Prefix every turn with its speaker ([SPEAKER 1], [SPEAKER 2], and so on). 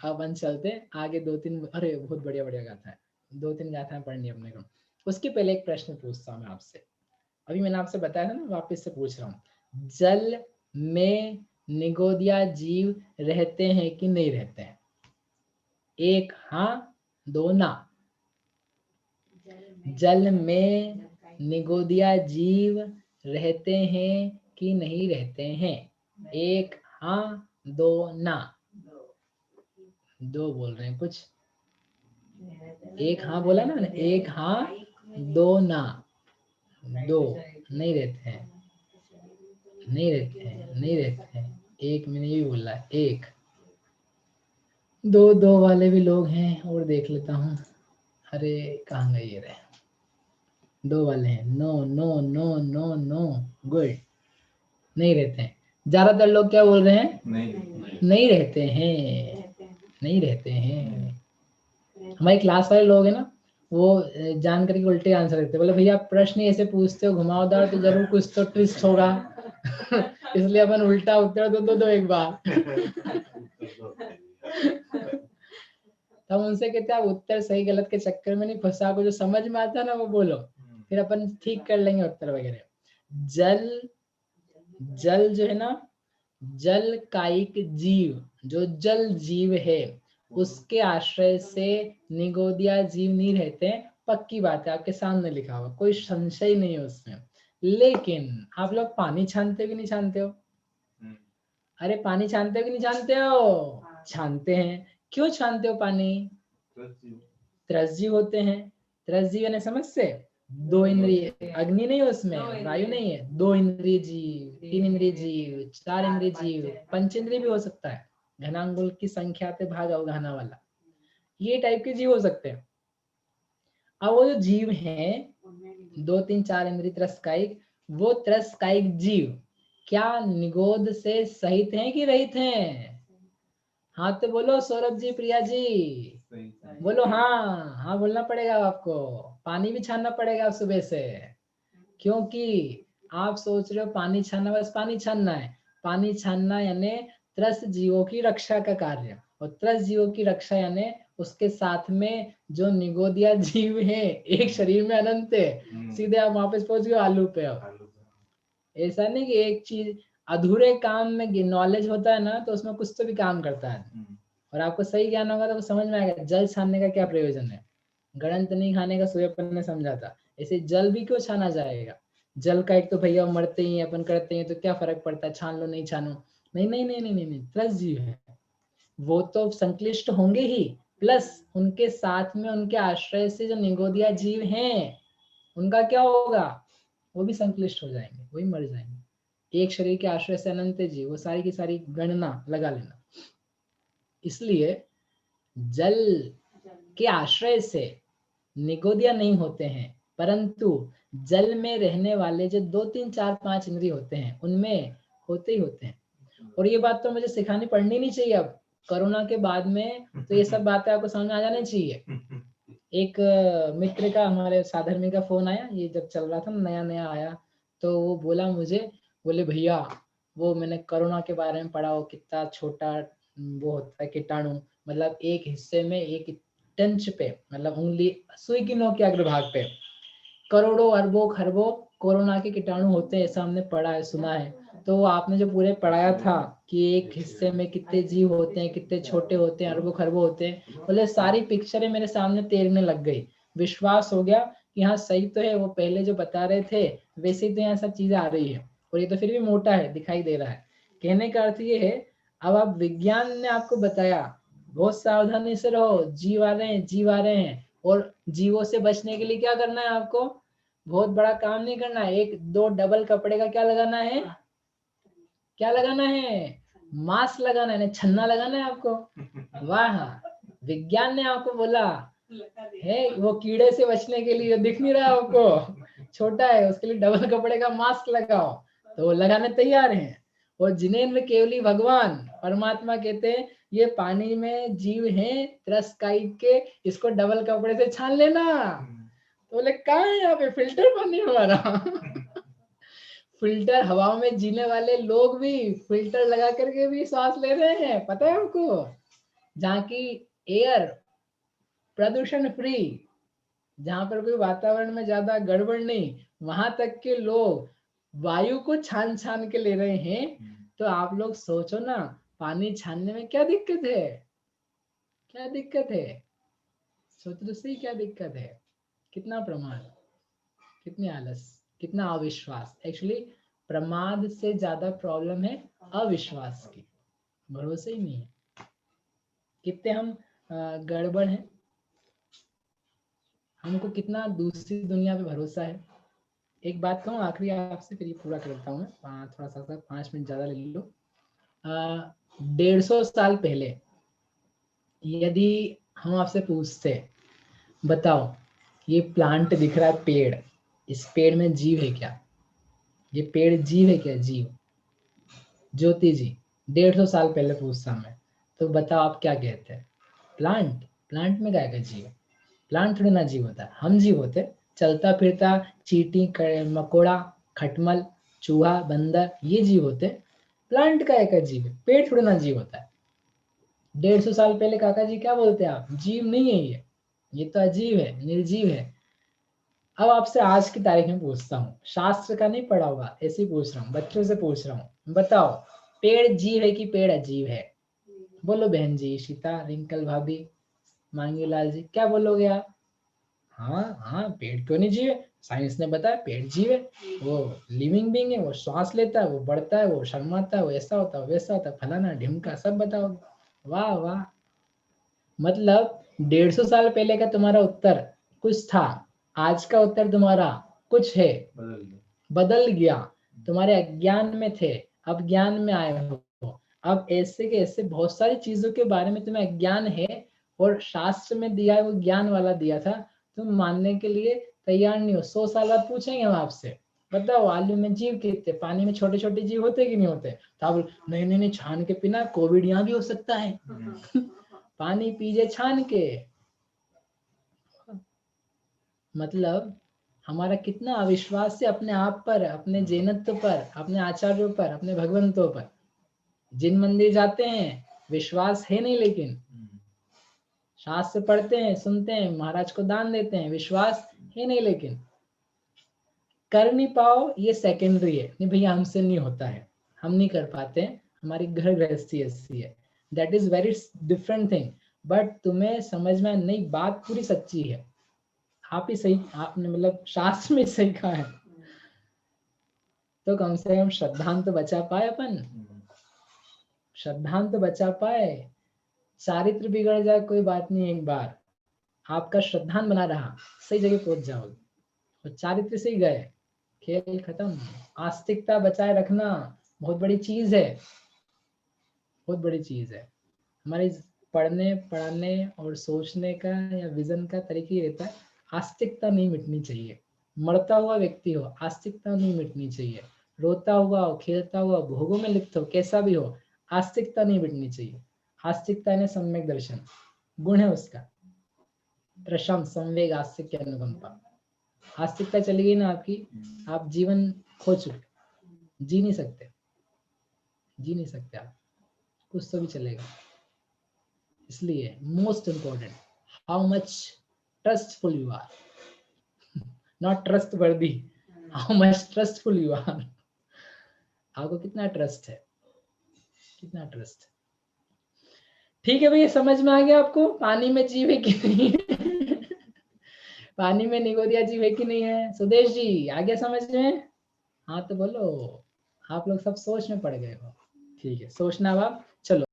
[SPEAKER 1] अब अपन चलते आगे। 2-3 अरे बहुत बढ़िया बढ़िया गाथा है, 2-3 गाथाएं पढ़नी है अपने को। उसके पहले एक प्रश्न पूछता हूँ मैं आपसे। अभी मैंने आपसे बताया था ना, वापस से पूछ रहा हूँ। जल में निगोदिया जीव रहते हैं कि नहीं रहते हैं? 1 हाँ, 2 ना। जल में निगोदिया जीव रहते हैं कि नहीं रहते हैं? 1 हाँ, 2 ना। 2 बोल रहे हैं कुछ। 1 हाँ बोला ना, 1 हाँ, 2 ना। 2 नहीं रहते हैं, नहीं रहते हैं, नहीं रहते हैं। 1 मैंने ये बोल रहा है, 1 2 वाले भी लोग हैं, और देख लेता हूँ। अरे कहाँ गए ये रहे, 2 वाले हैं। No no no no no, good, नहीं रहते हैं। ज्यादातर लोग क्या बोल रहे हैं? नहीं रहते हैं, नहीं रहते हैं। हमारी क्लास वाले लोग हैं ना, वो जान करके उल्टे आंसर देते, बोले भैया प्रश्न ऐसे पूछते हो घुमावदार, तो जरूर कुछ तो ट्विस्ट होगा। इसलिए अपन उल्टा उत्तर दो एक बार। तब उनसे कहते हैं आप उत्तर सही गलत के चक्कर में नहीं फंसा, को जो समझ में आता है ना वो बोलो, फिर अपन ठीक कर लेंगे उत्तर वगैरह। जल, जल जो है ना, जल कायिक जीव, जो जल जीव है, उसके आश्रय से निगोदिया जीव नहीं रहते। पक्की बात है, आपके सामने लिखा हुआ, कोई संशय नहीं है उसमें। लेकिन आप लोग पानी छानते हो कि नहीं छानते हो? अरे पानी छानते हो कि नहीं छानते हो? छानते हैं। क्यों छानते हो पानी? त्रसजीव होते हैं। त्रसजीव यानी समझ से 2 इंद्रिय, अग्नि नहीं है उसमें, वायु नहीं है। 2 इंद्रिय जीव, 3 इंद्रिय जीव, 4 इंद्रिय जीव, 5 इंद्रिय भी हो सकता है, घनांगुल की संख्या पे भाग अवगाहना वाला, ये टाइप के जीव हो सकते हैं। अब वो जो जीव हैं 2, 3, 4 इंद्रिय त्रस्कायिक, वो त्रस्कायिक जीव क्या निगोद से सहित हैं कि रहित हैं? हाँ तो बोलो सौरभ जी, प्रिया जी, बोलो हाँ। हाँ बोलना पड़ेगा आपको, पानी भी छानना पड़ेगा सुबह से, क्योंकि आप सोच रहे हो पानी छानना, बस पानी छानना है। पानी छानना यानी त्रस्त जीवों की रक्षा का कार्य, और त्रस्त जीवों की रक्षा यानी उसके साथ में जो निगोदिया जीव है, एक शरीर में अनंत है। सीधे आप वापस पहुंच गए आलू पे। अब ऐसा नहीं कि एक चीज अधूरे काम में नॉलेज होता है ना, तो उसमें कुछ तो भी काम करता है। और आपको सही ज्ञान होगा तो समझ में आएगा जल छानने का क्या प्रयोजन है। गणंत नहीं खाने का सूर्यपन ने समझा था, ऐसे जल भी क्यों छाना जाएगा? जल का एक तो भैया मरते ही अपन करते हैं, तो क्या फर्क पड़ता है छान लो नहीं छानो? नहीं नहीं नहीं नहीं नहीं, नहीं। त्रस जीव है, वो तो संक्लिष्ट होंगे ही, प्लस उनके साथ में उनके आश्रय से जो निगोदिया जीव हैं, उनका क्या होगा? वो भी संक्लिष्ट हो जाएंगे, वही मर जाएंगे। एक शरीर के आश्रय से अनंत जीव, वो सारी की सारी गणना लगा लेना। इसलिए जल के आश्रय से निगोदिया नहीं होते हैं, परंतु जल में रहने वाले जो 2, 3, 4, 5 इंद्रिय होते हैं, उनमें होते ही होते हैं। और ये बात तो मुझे सिखानी पड़नी नहीं चाहिए अब, कोरोना के बाद में तो ये सब बातें आपको समझ में आ जानी चाहिए। एक मित्र का, हमारे साधर्मी का फोन आया, ये जब चल रहा था ना, नया नया आया, तो वो बोला मुझे, बोले भैया वो मैंने कोरोना के बारे में पढ़ा, वो कितना छोटा वो होता है कीटाणु, मतलब एक हिस्से में एक टंच पे, मतलब उंगली सुई की नोक के अग्रभाग पे करोड़ों अरबों खरबों कोरोना के कीटाणु होते हैं, ऐसा हमने पढ़ा है, सुना है। तो आपने जो पूरे पढ़ाया था कि एक हिस्से में कितने जीव होते हैं, कितने छोटे होते हैं, अरबों खरबों होते हैं, बोले सारी पिक्चरें मेरे सामने तैरने लग गई। विश्वास हो गया कि हाँ सही तो है, वो पहले जो बता रहे थे वैसे ही तो यहाँ सब चीजें आ रही है, और ये तो फिर भी मोटा है, दिखाई दे रहा है। कहने का अर्थ ये है, अब आप विज्ञान ने आपको बताया, बहुत सावधानी से रहो, जीव आ रहे हैं, जीव आ रहे हैं, और जीवों से बचने के लिए क्या करना है आपको? बहुत बड़ा काम नहीं करना है, 1-2 डबल कपड़े का क्या लगाना है? क्या लगाना है? मास्क लगाना है, छन्ना लगाना है आपको। वाह, विज्ञान ने आपको बोला है वो कीड़े से बचने के लिए, दिख नहीं रहा आपको, छोटा है, उसके लिए डबल कपड़े का मास्क लगाओ, तो वो लगाने तैयार हैं। और जिनेन्द्र केवली भगवान परमात्मा कहते हैं ये पानी में जीव हैं त्रस्कायिक के, इसको डबल कपड़े से छान लेना। तो बोले कहाँ है यहाँ पे फिल्टर पानी हमारा? फिल्टर, हवा में जीने वाले लोग भी फिल्टर लगा करके भी सांस ले रहे हैं, पता है आपको? जहाँ की एयर प्रदूषण फ्री, जहाँ पर कोई वातावरण में ज्यादा गड़बड़ नहीं, वहां तक के लोग वायु को छान छान के ले रहे हैं। तो आप लोग सोचो ना, पानी छानने में क्या दिक्कत है? क्या दिक्कत है? सोचो तो सही, क्या दिक्कत है? कितना प्रमाद, कितनी आलस, कितना अविश्वास। एक्चुअली प्रमाद से ज्यादा प्रॉब्लम है अविश्वास की, भरोसे ही नहीं है। कितने हम गड़बड़ हैं, हमको कितना दूसरी दुनिया पे भरोसा है। एक बात कहूँ आखिरी आपसे, फिर ये पूरा करता हूँ मैं, थोड़ा सा 5 मिनट ज्यादा ले लो। 150 साल पहले यदि हम आपसे पूछते, बताओ ये प्लांट दिख रहा है पेड़, इस पेड़ में जीव है क्या? ये पेड़ जीव है क्या? जीव, ज्योति जी 150 साल पहले पूछता मैं, तो बताओ आप क्या कहते हैं? प्लांट? प्लांट में क्या है जीव? प्लांट थोड़ी ना जीव होता है, हम जीव होते, चलता फिरता चींटी मकोड़ा खटमल चूहा बंदर, ये जीव होते। प्लांट का एक जीव है, पेड़ थोड़ी ना जीव होता है। 150 साल पहले काका जी क्या बोलते हैं आप? जीव नहीं है ये तो अजीब है, निर्जीव है। अब आपसे आज की तारीख में पूछता हूँ, शास्त्र का नहीं पढ़ा हुआ, ऐसे ही पूछ रहा हूँ, बच्चों से पूछ रहा हूँ, बताओ पेड़ जीव है कि पेड़ अजीब है? बोलो बहन जी, सीता, रिंकल भाभी, मांगी लाल जी, क्या बोलोगे आप? हाँ हाँ, पेड़ क्यों नहीं जीव है? साइंस ने बताया पेड़ जीव है, वो लिविंग बीइंग है, वो श्वास लेता है, वो बढ़ता है, वो शर्माता है, वो ऐसा होता है वैसा होता है, फलाना ढिमका, सब बताओ। वाह वाह, मतलब 150 साल पहले का तुम्हारा उत्तर कुछ था, आज का उत्तर तुम्हारा कुछ है, बदल गया। तुम्हारे अज्ञान में थे, अब ज्ञान में आए हो। अब ऐसे के ऐसे बहुत सारी चीजों के बारे में तुम्हें अज्ञान है, और शास्त्र में दिया है वो ज्ञान वाला दिया था, तुम मानने के लिए तैयार नहीं हो। 100 साल बाद पूछेंगे हम आपसे, बताओ आलू में जीव कितने, पानी में छोटे छोटे जीव होते कि नहीं होते? तो आप नहीं नहीं नहीं, छान के पीना, कोविड यहाँ भी हो सकता है। पानी पीजिए छान के। मतलब हमारा कितना अविश्वास है अपने आप पर, अपने जैनत्व पर, अपने आचार्यों पर, अपने भगवंतों पर। जिन मंदिर जाते हैं विश्वास है नहीं, लेकिन शास्त्र पढ़ते हैं, सुनते हैं, महाराज को दान देते हैं, विश्वास है नहीं, लेकिन कर नहीं पाओ ये सेकेंडरी है। नहीं भैया हमसे नहीं होता है, हम नहीं कर पाते हैं, हमारी घर गृहस्थी ऐसी है, that is very different thing. But तुम्हें समझ में नहीं, बात पूरी सच्ची है, आप ही सही, आपने मतलब शास्त्र में सही कहा है। तो कम से कम श्रद्धांत तो बचा पाए अपन, श्रद्धांत तो बचा पाए। चारित्र बिगड़ जाए कोई बात नहीं, एक बार आपका श्रद्धान बना रहा, सही जगह पहुंच जाओगे। और चारित्र से ही गए, खेल खत्म। आस्तिकता बचाए रखना बहुत बड़ी चीज है, बहुत बड़ी चीज है। हमारे पढ़ने पढ़ाने और सोचने का या विजन का तरीका ही रहता है, आस्तिकता नहीं मिटनी चाहिए। मरता हुआ व्यक्ति हो, आस्तिकता नहीं मिटनी चाहिए। रोता हुआ हो, खेलता हुआ, भोगों में लिप्त हो, कैसा भी हो, आस्तिकता नहीं मिटनी चाहिए। आस्तिकता ने सम्यक दर्शन गुण है उसका, प्रशम संवेग आस्तिक अनुकंपा। आस्तिकता चली गई ना आपकी, आप जीवन खो चुके, जी नहीं सकते, जी नहीं सकते आप, कुछ तो भी चलेगा। इसलिए most important, how much trustful you are, not trustworthy, how much trustful you are. आपको कितना ट्रस्ट है, कितना ट्रस्ट। ठीक है भैया, समझ में आ गया आपको पानी में जीव है कि नहीं है? पानी में निगोरिया जीव है कि नहीं है? सुदेश जी आ गया समझ में? हाँ तो बोलो, आप लोग सब सोच में पड़ गए हो। ठीक है, सोचना अब आप, चलो।